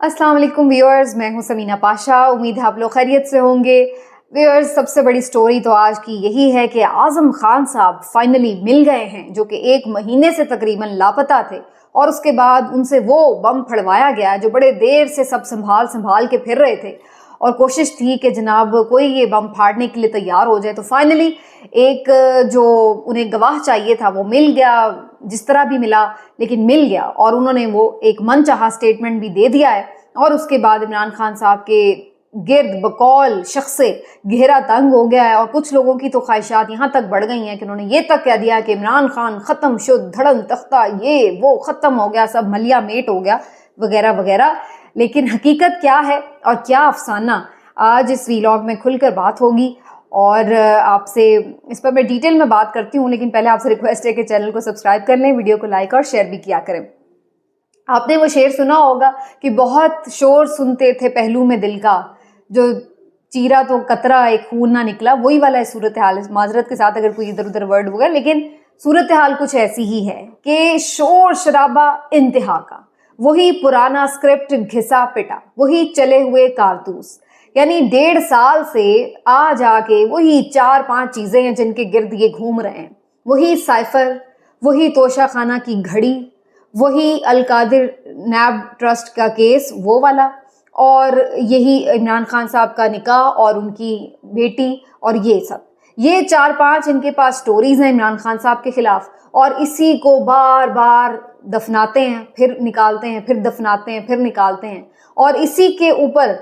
अस्सलाम वालेकुम व्यूअर्स, मैं हूं समीना पाशा। उम्मीद है आप लोग खैरियत से होंगे। व्यूअर्स, सबसे बड़ी स्टोरी तो आज की यही है कि आज़म खान साहब फाइनली मिल गए हैं, जो कि 1 महीने से तकरीबन लापता थे। और उसके बाद उनसे वो बम फड़वाया गया जो बड़े देर से सब संभाल संभाल के फिर रहे थे, और कोशिश थी कि जनाब कोई ये बम फाड़ने के लिए तैयार हो जाए। तो फाइनली एक जो उन्हें गवाह चाहिए था वो मिल गया, जिस तरह भी मिला लेकिन मिल गया, और उन्होंने वो एक मनचाहा स्टेटमेंट भी दे दिया है। और उसके बाद इमरान खान साहब के गिर्द बकौल शख्स से घेरा तंग हो गया है, और कुछ लोगों की तो ख्वाहिशात यहाँ तक बढ़ गई हैं कि उन्होंने ये तक कह दिया कि इमरान खान ख़त्म शुद्ध धड़न तख्ता, ये वो ख़त्म हो गया, सब मलिया मेट हो गया वगैरह वगैरह। लेकिन हकीकत क्या है और क्या अफसाना, आज इस वीलॉग में खुलकर बात होगी और आपसे इस पर मैं डिटेल में बात करती हूँ। लेकिन पहले आपसे रिक्वेस्ट है कि चैनल को सब्सक्राइब कर लें, वीडियो को लाइक और शेयर भी किया करें। आपने वो शेर सुना होगा कि बहुत शोर सुनते थे पहलू में दिल का, जो चीरा तो कतरा एक खून ना निकला, वही वाला है सूरत हाल। माजरत के साथ अगर कोई इधर उधर वर्ड होगा, लेकिन सूरत हाल कुछ ऐसी ही है कि शोर शराबा इंतहा का, वही पुराना स्क्रिप्ट घिसा पिटा, वही चले हुए कारतूस। यानी 1.5 साल से आ जाके वही 4-5 चीजें हैं जिनके गिर्द ये घूम रहे हैं। वही साइफर, वही तोशा खाना की घड़ी, वही अलकादिर नैब ट्रस्ट का केस वो वाला, और यही इमरान खान साहब का निकाह और उनकी बेटी, और ये सब, ये 4-5 इनके पास स्टोरीज हैं इमरान खान साहब के खिलाफ। और इसी को बार बार दफनाते हैं, फिर निकालते हैं, फिर दफनाते हैं, फिर निकालते हैं, और इसी के ऊपर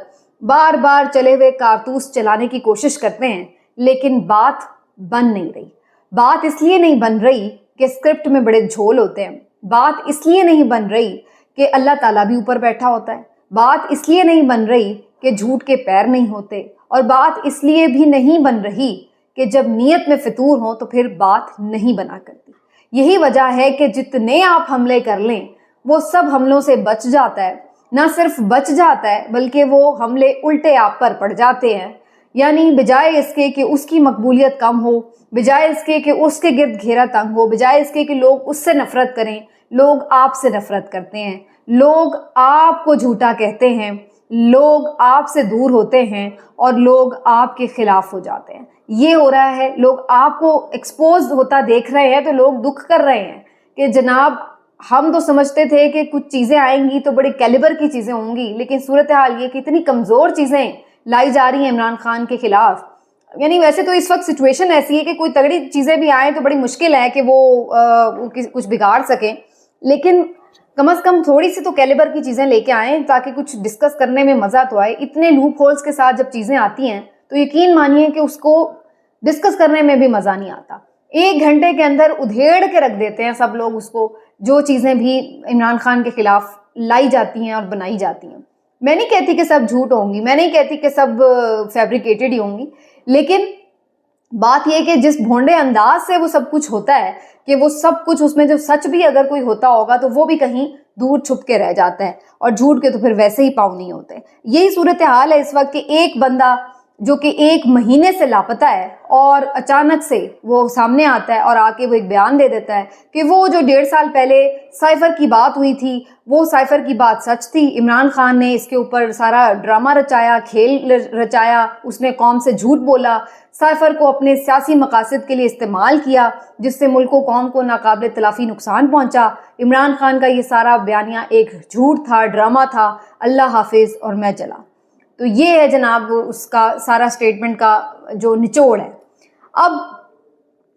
बार बार चले हुए कारतूस चलाने की कोशिश करते हैं। लेकिन बात बन नहीं रही। बात इसलिए नहीं बन रही कि स्क्रिप्ट में बड़े झोल होते हैं, बात इसलिए नहीं बन रही कि अल्लाह ताला भी ऊपर बैठा होता है, बात इसलिए नहीं बन रही कि झूठ के पैर नहीं होते, और बात इसलिए भी नहीं बन रही कि जब नीयत में फितूर हो तो फिर बात नहीं बना करती। यही वजह है कि जितने आप हमले कर लें वो सब हमलों से बच जाता है। ना सिर्फ बच जाता है बल्कि वो हमले उल्टे आप पर पड़ जाते हैं। यानी बजाय इसके कि उसकी मकबूलियत कम हो, बजाय इसके कि उसके गिर्द घेरा तंग हो, बजाय इसके कि लोग उससे नफरत करें, लोग आपसे नफरत करते हैं, लोग आपको झूठा कहते हैं, लोग आपसे दूर होते हैं, और लोग आपके खिलाफ हो जाते हैं। ये हो रहा है, लोग आपको एक्सपोज होता देख रहे हैं तो लोग दुख कर रहे हैं कि जनाब हम तो समझते थे कि कुछ चीज़ें आएंगी तो बड़े कैलिबर की चीज़ें होंगी, लेकिन सूरत हाल ये कि इतनी कमज़ोर चीज़ें लाई जा रही हैं इमरान खान के खिलाफ। यानी वैसे तो इस वक्त सिचुएशन ऐसी है कि कोई तगड़ी चीज़ें भी आए तो बड़ी मुश्किल है कि वो कुछ बिगाड़ सकें, लेकिन कम से कम थोड़ी सी तो कैलिबर की चीज़ें लेके आएँ ताकि कुछ डिस्कस करने में मज़ा तो आए। इतने लूप होल्स के साथ जब चीज़ें आती हैं तो यकीन मानिए कि उसको डिस्कस करने में भी मज़ा नहीं आता। 1 घंटे के अंदर उधेड़ के रख देते हैं सब लोग उसको, जो चीज़ें भी इमरान खान के खिलाफ लाई जाती हैं और बनाई जाती हैं। मैं नहीं कहती कि सब झूठ होंगी, मैं नहीं कहती कि सब फैब्रिकेटेड ही होंगी, लेकिन बात यह कि जिस भोंडे अंदाज से वो सब कुछ होता है कि वो सब कुछ उसमें जो सच भी अगर कोई होता होगा तो वो भी कहीं दूर छुप के रह जाता है, और झूठ के तो फिर वैसे ही पाँव नहीं होते। यही सूरत हाल है इस वक्त कि एक बंदा जो कि 1 महीने से लापता है और अचानक से वो सामने आता है और आके वो एक बयान दे देता है कि वो जो 1.5 साल पहले साइफर की बात हुई थी वो साइफर की बात सच थी। इमरान खान ने इसके ऊपर सारा ड्रामा रचाया, खेल रचाया, उसने कौम से झूठ बोला, साइफर को अपने सियासी मकासद के लिए इस्तेमाल किया, जिससे मुल्क को कौम को नाकाबिल तलाफी नुकसान पहुंचा। इमरान खान का ये सारा बयानिया एक झूठ था, ड्रामा था, अल्लाह हाफिज और मैं चला। तो ये है जनाब उसका सारा स्टेटमेंट का जो निचोड़ है। अब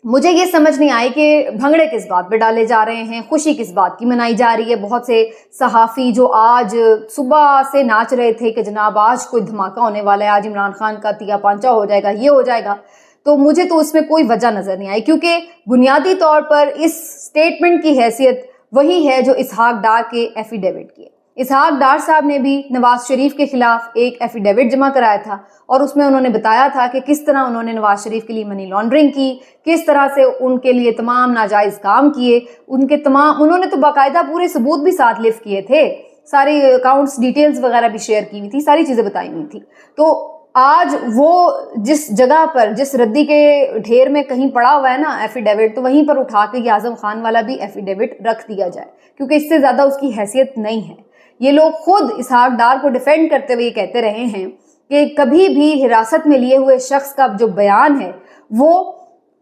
मुझे ये समझ नहीं आई कि भंगड़े किस बात पे डाले जा रहे हैं, खुशी किस बात की मनाई जा रही है। बहुत से सहाफ़ी जो आज सुबह से नाच रहे थे कि जनाब आज कोई धमाका होने वाला है, आज इमरान खान का तिया पांचा हो जाएगा, ये हो जाएगा, तो मुझे तो उसमें कोई वजह नज़र नहीं आई, क्योंकि बुनियादी तौर पर इस स्टेटमेंट की हैसियत वही है जो इसहाक डार के एफिडेविट की है। इसहाक डार साहब ने भी नवाज शरीफ के खिलाफ एक एफिडेविट जमा कराया था, और उसमें उन्होंने बताया था कि किस तरह उन्होंने नवाज शरीफ के लिए मनी लॉन्ड्रिंग की, किस तरह से उनके लिए तमाम नाजायज़ काम किए, उन्होंने तो बाकायदा पूरे सबूत भी साथ लिफ्ट किए थे, सारी अकाउंट्स डिटेल्स वगैरह भी शेयर की हुई थी, सारी चीज़ें बताई हुई थी। तो आज वो जिस जगह पर, जिस रद्दी के ढेर में कहीं पड़ा हुआ है ना एफिडेविट, तो वहीं पर उठा के आज़म खान वाला भी एफिडेविट रख दिया जाए, क्योंकि इससे ज़्यादा उसकी हैसियत नहीं है। ये लोग खुद इसहाक डार को डिफेंड करते हुए कहते रहे हैं कि कभी भी हिरासत में लिए हुए शख्स का जो बयान है वो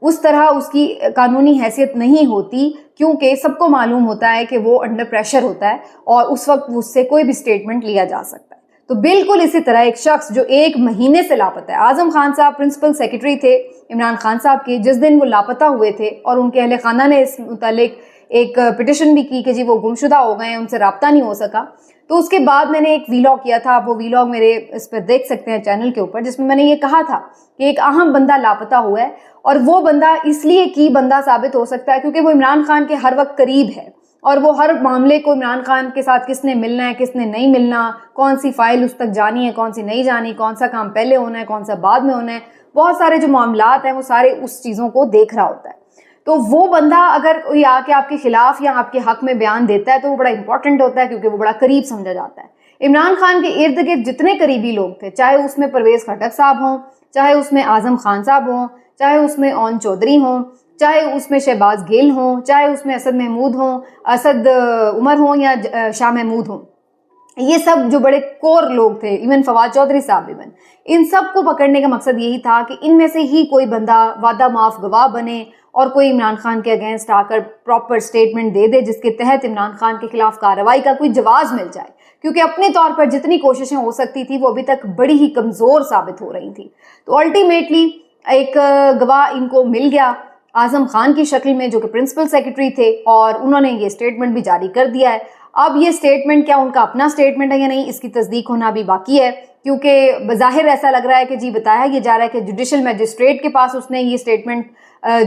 उस तरह उसकी कानूनी हैसियत नहीं होती, क्योंकि सबको मालूम होता है कि वो अंडर प्रेशर होता है और उस वक्त उससे कोई भी स्टेटमेंट लिया जा सकता है। तो बिल्कुल इसी तरह एक शख्स जो 1 महीने से लापता है, आजम खान साहब प्रिंसिपल सेक्रेटरी थे इमरान खान साहब के, जिस दिन वो लापता हुए थे और उनके अहले खाना ने इस मुतालिक एक पिटिशन भी की कि जी वो गुमशुदा हो गए हैं, उनसे रब्ता नहीं हो सका। तो उसके बाद मैंने एक वीलॉग किया था, आप वो वीलॉग मेरे इस पर देख सकते हैं चैनल के ऊपर, जिसमें मैंने ये कहा था कि एक अहम बंदा लापता हुआ है और वो बंदा इसलिए की बंदा साबित हो सकता है क्योंकि वो इमरान खान के हर वक्त करीब है और वो हर मामले को इमरान खान के साथ किसने मिलना है किसने नहीं मिलना, कौन सी फाइल उस तक जानी है कौन सी नहीं जानी, कौन सा काम पहले होना है कौन सा बाद में होना है, बहुत सारे जो मामलात हैं वो सारे उस चीज़ों को देख रहा होता है। तो वो बंदा अगर कोई आके आपके खिलाफ या आपके हक में बयान देता है तो वो बड़ा इंपॉर्टेंट होता है क्योंकि वो बड़ा करीब समझा जाता है। इमरान खान के इर्द गिर्द जितने करीबी लोग थे, चाहे उसमें परवेज खटक साहब हों, चाहे उसमें आजम खान साहब हों, चाहे उसमें ओन चौधरी हों, चाहे उसमें शहबाज गिल हों, चाहे उसमें असद महमूद हों, असद उमर हों या शाह महमूद हों, ये सब जो बड़े कोर लोग थे, इवन फवाद चौधरी साहब, इवन इन सब को पकड़ने का मकसद यही था कि इनमें से ही कोई बंदा वादा माफ गवाह बने और कोई इमरान खान के अगेंस्ट आकर प्रॉपर स्टेटमेंट दे दे जिसके तहत इमरान खान के खिलाफ कार्रवाई का कोई जवाब मिल जाए, क्योंकि अपने तौर पर जितनी कोशिशें हो सकती थी वो अभी तक बड़ी ही कमजोर साबित हो रही थी। तो अल्टीमेटली एक गवाह इनको मिल गया आजम खान की शक्ल में, जो कि प्रिंसिपल सेक्रेटरी थे, और उन्होंने ये स्टेटमेंट भी जारी कर दिया है। अब ये स्टेटमेंट क्या उनका अपना स्टेटमेंट है या नहीं, इसकी तस्दीक होना भी बाकी है, क्योंकि बज़ाहिर ऐसा लग रहा है कि जी बताया ये जा रहा है कि जुडिशल मैजिस्ट्रेट के पास उसने ये स्टेटमेंट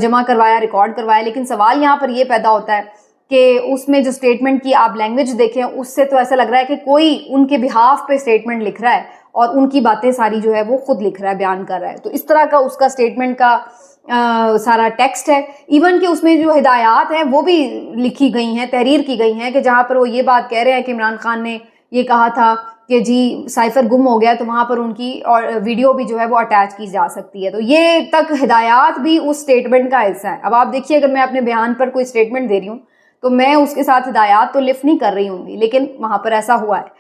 जमा करवाया, रिकॉर्ड करवाया। लेकिन सवाल यहाँ पर ये पैदा होता है कि उसमें जो स्टेटमेंट की आप लैंग्वेज देखें उससे तो ऐसा लग रहा है कि कोई उनके बिहाफ पे स्टेटमेंट लिख रहा है और उनकी बातें सारी जो है वो खुद लिख रहा है, बयान कर रहा है। तो इस तरह का उसका स्टेटमेंट का सारा टेक्स्ट है। इवन कि उसमें जो हिदायत हैं वो भी लिखी गई हैं, तहरीर की गई हैं, कि जहाँ पर वो ये बात कह रहे हैं कि इमरान खान ने ये कहा था कि जी साइफर गुम हो गया, तो वहाँ पर उनकी और वीडियो भी जो है वो अटैच की जा सकती है। तो ये तक हिदायत भी उस स्टेटमेंट का हिस्सा है। अब आप देखिए, अगर मैं अपने बयान पर कोई स्टेटमेंट दे रही हूँ तो मैं उसके साथ हिदायत तो लिफ्ट नहीं कर रही होंगी, लेकिन वहाँ पर ऐसा हुआ है।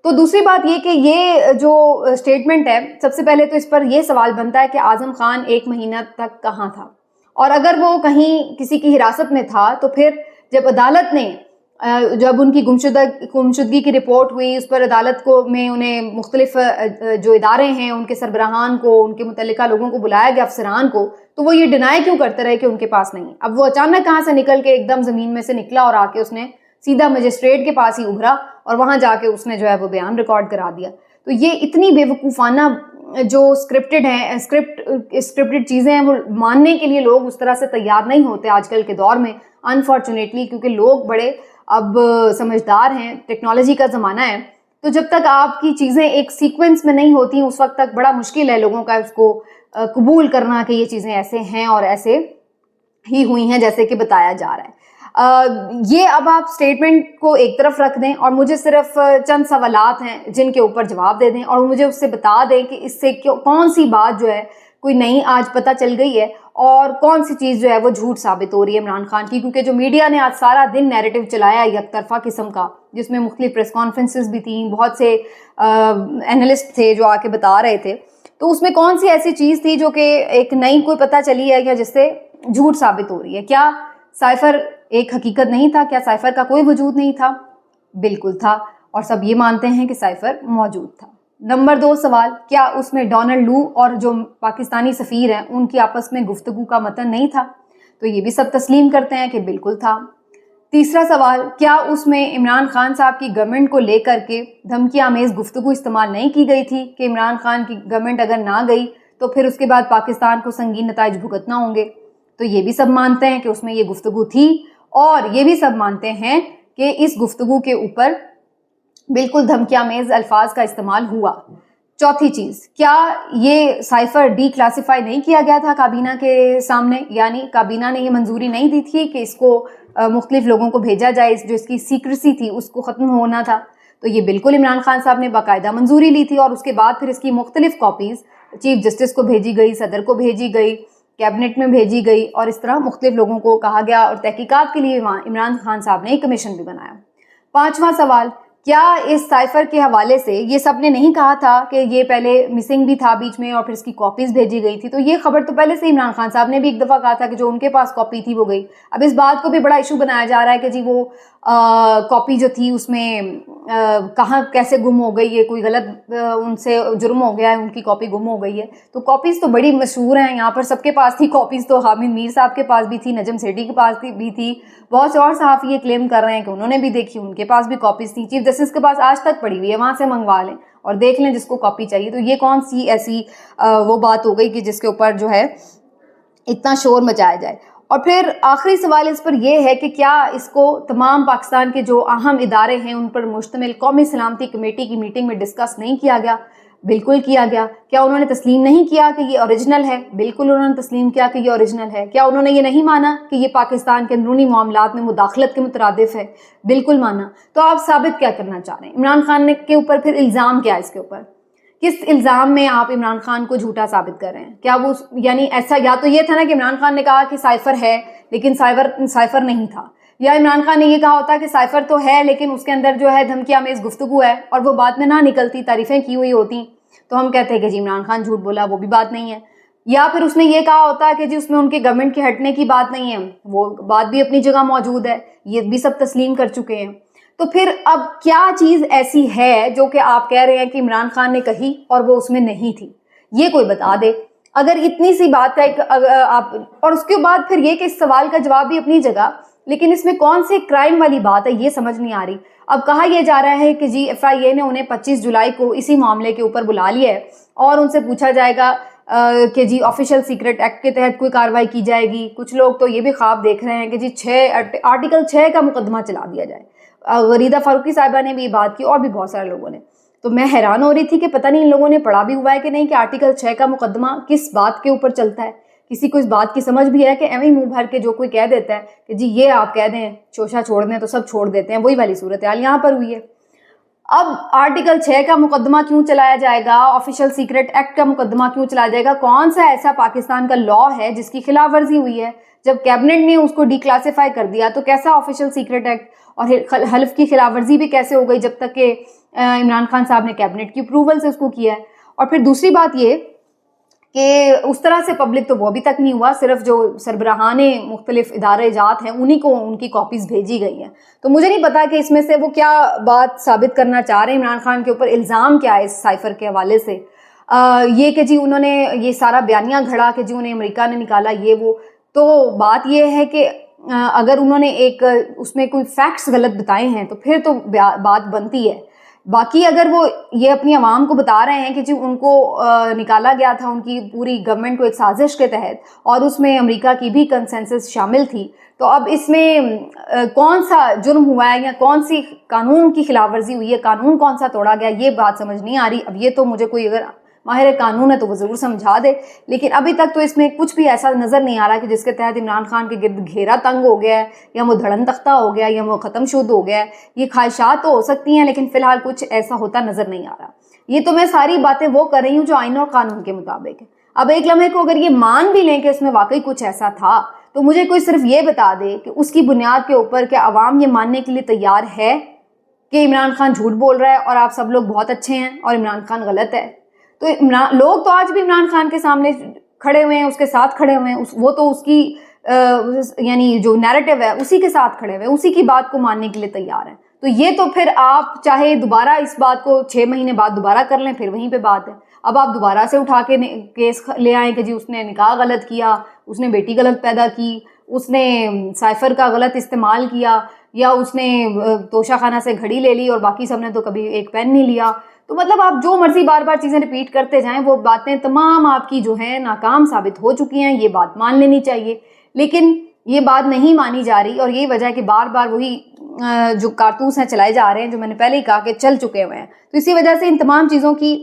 तो दूसरी बात ये कि ये जो स्टेटमेंट है, सबसे पहले तो इस पर यह सवाल बनता है कि आजम खान 1 महीना तक कहाँ था, और अगर वो कहीं किसी की हिरासत में था तो फिर जब अदालत ने जब उनकी गुमशुदगी की रिपोर्ट हुई, उस पर अदालत को में उन्हें मुख्तलिफ जो इदारे हैं उनके सरबराहान को, उनके मुतल्लिका लोगों को बुलाया गया, अफसरान को, तो वो ये डिनाई क्यों करते रहे कि उनके पास नहीं। अब वो अचानक कहाँ से निकल के एकदम ज़मीन में से निकला और आके उसने सीधा मजिस्ट्रेट के पास ही उभरा और वहां जाके उसने जो है वो बयान रिकॉर्ड करा दिया। तो ये इतनी बेवकूफ़ाना जो स्क्रिप्टेड चीज़ें हैं वो मानने के लिए लोग उस तरह से तैयार नहीं होते आजकल के दौर में, अनफॉर्चुनेटली, क्योंकि लोग बड़े अब समझदार हैं, टेक्नोलॉजी का ज़माना है। तो जब तक आपकी चीज़ें एक सीक्वेंस में नहीं होती उस वक्त तक बड़ा मुश्किल है लोगों का उसको कबूल करना कि ये चीज़ें ऐसे हैं और ऐसे ही हुई हैं जैसे कि बताया जा रहा है। ये अब आप स्टेटमेंट को एक तरफ रख दें और मुझे सिर्फ चंद सवालात हैं जिनके ऊपर जवाब दे दें और मुझे उससे बता दें कि इससे कौन सी बात जो है कोई नई आज पता चल गई है और कौन सी चीज़ जो है वो झूठ साबित हो रही है इमरान खान की। क्योंकि जो मीडिया ने आज सारा दिन नैरेटिव चलाया एकतरफा किस्म का, जिसमें मुख्तलिफ प्रेस कॉन्फ्रेंसेस भी थी, बहुत से एनालिस्ट थे जो आके बता रहे थे, तो उसमें कौन सी ऐसी चीज़ थी जो कि एक नई कोई पता चली है या जिससे झूठ साबित हो रही है। क्या साइफर एक हकीकत नहीं था? क्या साइफर का कोई वजूद नहीं था? बिल्कुल था, और सब ये मानते हैं कि साइफर मौजूद था। नंबर 2 सवाल, क्या उसमें डोनाल्ड लू और जो पाकिस्तानी सफ़ीर हैं उनकी आपस में गुफ्तगू का मतन नहीं था? तो ये भी सब तस्लीम करते हैं कि बिल्कुल था। तीसरा सवाल, क्या उसमें इमरान खान साहब की गवर्नमेंट को लेकर के धमकी आमेज गुफ्तगू इस्तेमाल नहीं की गई थी कि इमरान खान की गवर्नमेंट अगर ना गई तो फिर उसके बाद पाकिस्तान को संगीन नताइज भुगतना होंगे? तो ये भी सब मानते हैं कि उसमें ये गुफ्तगू थी, और ये भी सब मानते हैं कि इस गुफ्तगू के ऊपर बिल्कुल धमकियामेज अल्फाज का इस्तेमाल हुआ। चौथी चीज़, क्या ये साइफर डीक्लासिफाई नहीं किया गया था काबीना के सामने, यानी काबीना ने ये मंजूरी नहीं दी थी कि इसको मुख्तलिफ लोगों को भेजा जाए, जो इसकी सीक्रेसी थी उसको ख़त्म होना था? तो ये बिल्कुल इमरान खान साहब ने बाकायदा मंजूरी ली थी, और उसके बाद फिर इसकी मुख्तलिफ कॉपीज़ चीफ जस्टिस को भेजी गई, सदर को भेजी गई, कैबिनेट में भेजी गई, और इस तरह मुख्तलिफ लोगों को कहा गया, और तहकीकात के लिए इमरान खान साहब ने एक कमीशन भी बनाया। 5वां सवाल, क्या इस साइफर के हवाले से ये सब ने नहीं कहा था कि ये पहले मिसिंग भी था बीच में और फिर इसकी कॉपीज भेजी गई थी? तो ये खबर तो पहले से इमरान खान साहब ने भी एक दफा कहा था कि जो उनके पास कॉपी थी वो गई। अब इस बात को भी बड़ा इशू बनाया जा रहा है कि जी वो कॉपी जो थी उसमें कहाँ कैसे गुम हो गई है, कोई गलत उनसे जुर्म हो गया है, उनकी कॉपी गुम हो गई है। तो कॉपीज तो बड़ी मशहूर हैं, यहाँ पर सबके पास थी कॉपीज। तो हामिद मीर साहब के पास भी थी, नजम सेठी के पास भी थी, बहुत से और सहाफ़ी ये क्लेम कर रहे हैं कि उन्होंने भी देखी, उनके पास भी कॉपीज थी। चीफ जस्टिस के पास आज तक पड़ी हुई है, वहां से मंगवा लें और देख लें जिसको कॉपी चाहिए। तो ये कौन सी ऐसी वो बात हो गई कि जिसके ऊपर जो है इतना शोर मचाया जाए। और फिर आखिरी सवाल इस पर यह है कि क्या इसको तमाम पाकिस्तान के जो अहम इदारे हैं उन पर मुश्तमिल कौमी सलामती कमेटी की मीटिंग में डिस्कस नहीं किया गया? बिल्कुल किया गया। क्या उन्होंने तस्लीम नहीं किया कि ये ओरिजिनल है? बिल्कुल उन्होंने तस्लीम किया कि ये ओरिजिनल है। क्या उन्होंने ये नहीं माना कि ये पाकिस्तान के अंदरूनी मामलात में मुदाखलत के मुतरादिफ है? बिल्कुल माना। तो आप साबित क्या करना चाह रहे हैं? इमरान खान के ऊपर फिर इल्ज़ाम क्या है? इसके ऊपर किस इल्ज़ाम में आप इमरान खान को झूठा साबित कर रहे हैं? क्या वो यानी ऐसा, या तो ये था ना कि इमरान खान ने कहा कि साइफर है लेकिन साइफर नहीं था, या इमरान खान ने ये कहा होता कि साइफर तो है लेकिन उसके अंदर जो है धमकी आमेज गुफ्तगू है, और वो बाद में ना निकलती, तारीफें की हुई होती, तो हम कहते हैं कि जी इमरान खान झूठ बोला, वो भी बात नहीं है। या फिर उसने ये कहा होता कि जी उसमें उनके गवर्नमेंट के हटने की बात नहीं है, वो बात भी अपनी जगह मौजूद है, ये भी सब तस्लीम कर चुके हैं। तो फिर अब क्या चीज ऐसी है जो कि आप कह रहे हैं कि इमरान खान ने कही और वो उसमें नहीं थी? ये कोई बता दे। अगर इतनी सी बात का एक आप, और उसके बाद फिर ये कि इस सवाल का जवाब भी अपनी जगह, लेकिन इसमें कौन सी क्राइम वाली बात है ये समझ नहीं आ रही। अब कहा यह जा रहा है कि जी FIA ने उन्हें 25 जुलाई को इसी मामले के ऊपर बुला लिया है और उनसे पूछा जाएगा कि जी ऑफिशियल सीक्रेट एक्ट के तहत कोई कार्रवाई की जाएगी। कुछ लोग तो ये भी ख्वाब देख रहे हैं कि जी आर्टिकल 6 का मुकदमा चला दिया जाए। गरीदा फारूकी साहिबा ने भी बात की और भी बहुत सारे लोगों ने। तो मैं हैरान हो रही थी कि पता नहीं इन लोगों ने पढ़ा भी हुआ है कि नहीं कि आर्टिकल 6 का मुकदमा किस बात के ऊपर चलता है। किसी को इस बात की समझ भी है कि एवं मुंह भर के जो कोई कह देता है कि जी ये आप कह दें शोशा छोड़ दें तो सब छोड़ देते हैं, वही वाली सूरत हाल यहाँ पर हुई है। अब आर्टिकल 6 का मुकदमा क्यों चलाया जाएगा? ऑफिशियल सीक्रेट एक्ट का मुकदमा क्यों चलाया जाएगा? कौन सा ऐसा पाकिस्तान का लॉ है जिसकी खिलाफ वर्जी हुई है? जब कैबिनेट ने उसको डिक्लासिफाई कर दिया तो कैसा ऑफिशियल सीक्रेट एक्ट और हल्फ की खिलाफ वर्जी भी कैसे हो गई जब तक कि इमरान खान साहब ने कैबिनेट की अप्रूवल से उसको किया है। और फिर दूसरी बात ये कि उस तरह से पब्लिक तो वो अभी तक नहीं हुआ, सिर्फ जो सरबराहाने मुख्तलिफ इदारे जात हैं उन्हीं को उनकी कॉपीज भेजी गई हैं। तो मुझे नहीं पता कि इसमें से वो क्या बात साबित करना चाह रहे हैं इमरान खान के ऊपर, इल्ज़ाम क्या है इस साइफर के हवाले से। ये कि जी उन्होंने ये सारा बयानिया घड़ा कि जी उन्हें अमेरिका ने निकाला ये वो। तो बात ये है कि अगर उन्होंने एक उसमें कोई फैक्ट्स गलत बताए हैं तो फिर तो बात बनती है। बाकी अगर वो ये अपनी आवाम को बता रहे हैं कि जी उनको निकाला गया था उनकी पूरी गवर्नमेंट को एक साजिश के तहत और उसमें अमेरिका की भी कंसेंसस शामिल थी, तो अब इसमें कौन सा जुर्म हुआ है या कौन सी कानून की खिलाफवर्जी हुई है, कानून कौन सा तोड़ा गया, ये बात समझ नहीं आ रही। अब ये तो मुझे कोई अगर माहिर कानून है तो वो जरूर समझा दे, लेकिन अभी तक तो इसमें कुछ भी ऐसा नजर नहीं आ रहा कि जिसके तहत इमरान खान के गिर्द घेरा तंग हो गया है या वो धड़न तख्ता हो गया या वो खत्म शुद्ध हो गया है। ये ख्वाहिशात तो हो सकती हैं लेकिन फिलहाल कुछ ऐसा होता नजर नहीं आ रहा। ये तो मैं सारी बातें वो कर रही हूँ जो आईन और कानून के मुताबिक है। अब एक लम्हे को अगर ये मान भी लें कि इसमें वाकई कुछ ऐसा था तो मुझे कोई सिर्फ ये बता दे कि उसकी बुनियाद के ऊपर क्या अवाम ये मानने के लिए तैयार है कि इमरान खान झूठ बोल रहा है और आप सब लोग बहुत अच्छे हैं और इमरान खान गलत है। तो लोग तो आज भी इमरान खान के सामने खड़े हुए हैं, उसके साथ खड़े हुए हैं, वो तो उसकी यानी जो नैरेटिव है उसी के साथ खड़े हुए हैं, उसी की बात को मानने के लिए तैयार हैं। तो ये तो फिर आप चाहे दोबारा इस बात को 6 महीने बाद दोबारा कर लें, फिर वहीं पे बात है। अब आप दोबारा से उठा के केस ले आए कि जी उसने निकाह गलत किया, उसने बेटी गलत पैदा की, उसने साइफर का गलत इस्तेमाल किया, या उसने तोशाखाना से घड़ी ले ली और बाकी सबने तो कभी एक पेन नहीं लिया। तो मतलब आप जो मर्जी बार बार चीजें रिपीट करते जाएं, वो बातें तमाम आपकी जो है नाकाम साबित हो चुकी हैं। ये बात मान लेनी चाहिए, लेकिन ये बात नहीं मानी जा रही और यही वजह है कि बार बार वही जो कारतूस हैं चलाए जा रहे हैं जो मैंने पहले ही कहा कि चल चुके हुए हैं। तो इसी वजह से इन तमाम चीज़ों की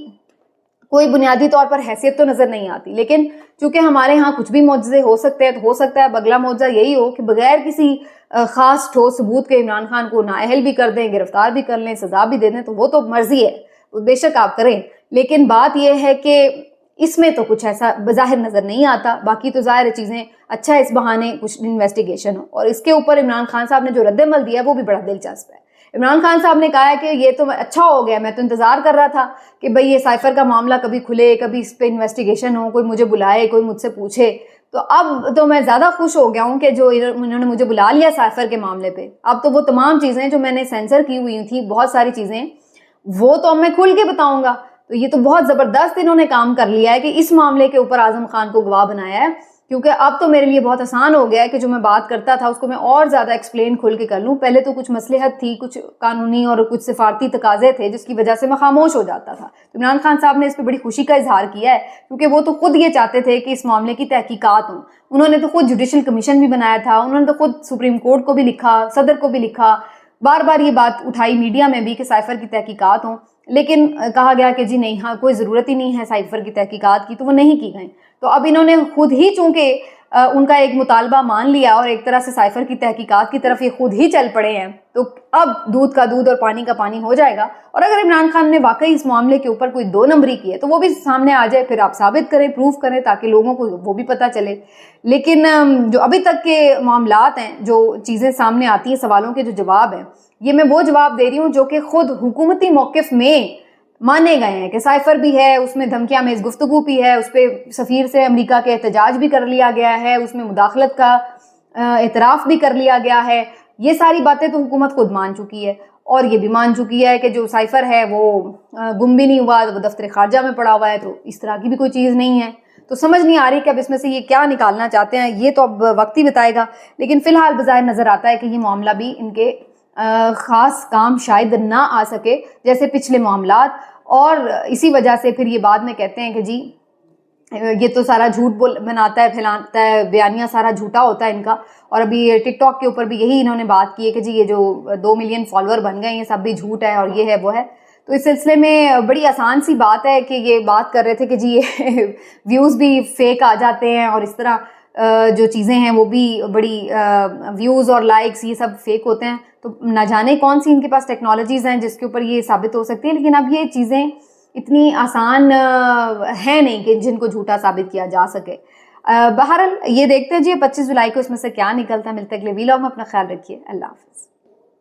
कोई बुनियादी तौर पर हैसियत तो नजर नहीं आती। लेकिन चूंकि हमारे यहाँ कुछ भी मौजज़े हो सकते हैं, तो हो सकता है अगला मौजज़ा यही हो कि बगैर किसी खास ठोस सबूत के इमरान खान को नाअहल भी कर दें, गिरफ्तार भी कर लें, सजा भी दे दें, तो वो तो मर्जी है, बेशक आप करें। लेकिन बात यह है कि इसमें तो कुछ ऐसा बज़ाहिर नजर नहीं आता। बाकी तो ज़ाहिर चीज़ें अच्छा इस बहाने कुछ इन्वेस्टिगेशन हो, और इसके ऊपर इमरान खान साहब ने जो रद्दमल दिया वो भी बड़ा दिलचस्प है इमरान खान साहब ने कहा है कि ये तो अच्छा हो गया, मैं तो इंतजार कर रहा था कि भाई ये साइफर का मामला कभी खुले, कभी इस पे इन्वेस्टिगेशन हो, कोई मुझे बुलाए, कोई मुझसे पूछे। तो अब तो मैं ज्यादा खुश हो गया हूँ कि जो इन्होंने मुझे बुला लिया साइफर के मामले पे। अब तो वो तमाम चीजें जो मैंने सेंसर की हुई थी, बहुत सारी चीजें, वो तो अब मैं खुल के बताऊंगा। तो ये तो बहुत जबरदस्त इन्होंने काम कर लिया है कि इस मामले के ऊपर आजम खान को गवाह बनाया है, क्योंकि अब तो मेरे लिए बहुत आसान हो गया है कि जो मैं बात करता था उसको मैं और ज्यादा एक्सप्लेन खुल के कर लूं। पहले तो कुछ मसलहत थी, कुछ कानूनी और कुछ सिफारती तकाजे थे जिसकी वजह से मैं खामोश हो जाता था। तो इमरान खान साहब ने इस पर बड़ी खुशी का इजहार किया है, क्योंकि वो तो खुद ये चाहते थे कि इस मामले की तहकीकात हो। उन्होंने तो खुद जुडिशल कमीशन भी बनाया था, उन्होंने तो खुद सुप्रीम कोर्ट को भी लिखा, सदर को भी लिखा, बार बार ये बात उठाई मीडिया में भी कि साइफर की तहकीकात हो, लेकिन कहा गया कि जी नहीं, हाँ कोई ज़रूरत ही नहीं है साइफर की तहकीकात की, तो वो नहीं की गई। तो अब इन्होंने खुद ही चूंकि उनका एक मुतालबा मान लिया और एक तरह से साइफर की तहकीकात की तरफ ये खुद ही चल पड़े हैं, तो अब दूध का दूध और पानी का पानी हो जाएगा। और अगर इमरान खान ने वाकई इस मामले के ऊपर कोई 2 नंबरी की है तो वो भी सामने आ जाए, फिर आप साबित करें, प्रूफ करें, ताकि लोगों को वो भी पता चले। लेकिन जो अभी तक के मामलात हैं, जो चीज़ें सामने आती हैं, सवालों के जो जवाब हैं, ये मैं वो जवाब दे रही हूँ जो कि खुद हुकूमती मौक़िफ़ में माने गए हैं कि साइफर भी है, उसमें धमकियां में गुफ्तगू भी है, उस पर सफ़ीर से अमेरिका के एहतजाज भी कर लिया गया है, उसमें मुदाखलत का एतराफ़ भी कर लिया गया है। ये सारी बातें तो हुकूमत खुद मान चुकी है, और ये भी मान चुकी है कि जो साइफर है वो गुम भी नहीं हुआ, वो दफ्तर खारजा में पड़ा हुआ है, तो इस तरह की भी कोई चीज़ नहीं है। तो समझ नहीं आ रही कि अब इसमें से ये क्या निकालना चाहते हैं, ये तो अब वक्त ही बताएगा। लेकिन फ़िलहाल बज़ाहिर नज़र आता है कि ये मामला भी इनके ख़ास काम शायद ना आ सके जैसे पिछले मामलात, और इसी वजह से फिर ये बाद में कहते हैं कि जी ये तो सारा झूठ बनाता है, फैलाता है, बयानिया सारा झूठा होता है इनका। और अभी टिकटॉक के ऊपर भी यही इन्होंने बात की है कि जी ये जो 2 मिलियन फॉलोअर बन गए, ये सब भी झूठ है और ये है वो है। तो इस सिलसिले में बड़ी आसान सी बात है कि ये बात कर रहे थे कि जी ये व्यूज़ भी फेक आ जाते हैं, और इस तरह जो चीज़ें हैं वो भी बड़ी व्यूज़ और लाइक्स ये सब फेक होते हैं। तो ना जाने कौन सी इनके पास टेक्नोलॉजीज़ हैं जिसके ऊपर ये साबित हो सकती है। लेकिन अब ये चीज़ें इतनी आसान है नहीं कि जिनको झूठा साबित किया जा सके। बहरहाल ये देखते हैं जी 25 जुलाई को इसमें से क्या निकलता है। मिलते अगले वीलॉग में, अपना ख्याल रखिए, अल्लाह हाफ़िज़।